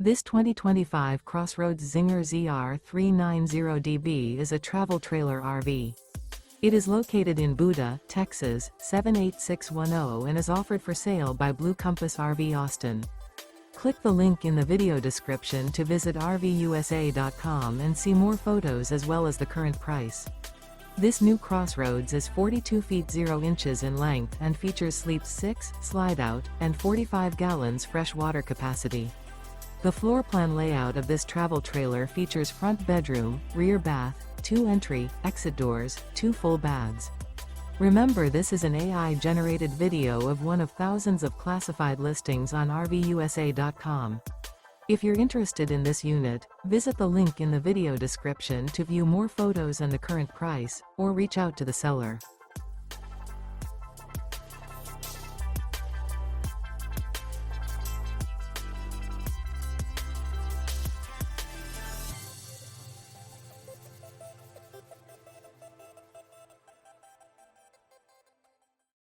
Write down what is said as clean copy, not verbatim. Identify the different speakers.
Speaker 1: This 2025 CrossRoads Zinger ZR390DB is a travel trailer RV. It is located in Buda, Texas, 78610 and is offered for sale by Blue Compass RV Austin. Click the link in the video description to visit RVUSA.com and see more photos as well as the current price. This new CrossRoads is 42 feet 0 inches in length and features sleeps 6, Slideout, and 45 gallons fresh water capacity. The floor plan layout of this travel trailer features front bedroom, rear bath, 2 entry, exit doors, 2 full baths. Remember, this is an AI-generated video of one of thousands of classified listings on RVUSA.com. If you're interested in this unit, visit the link in the video description to view more photos and the current price, or reach out to the seller.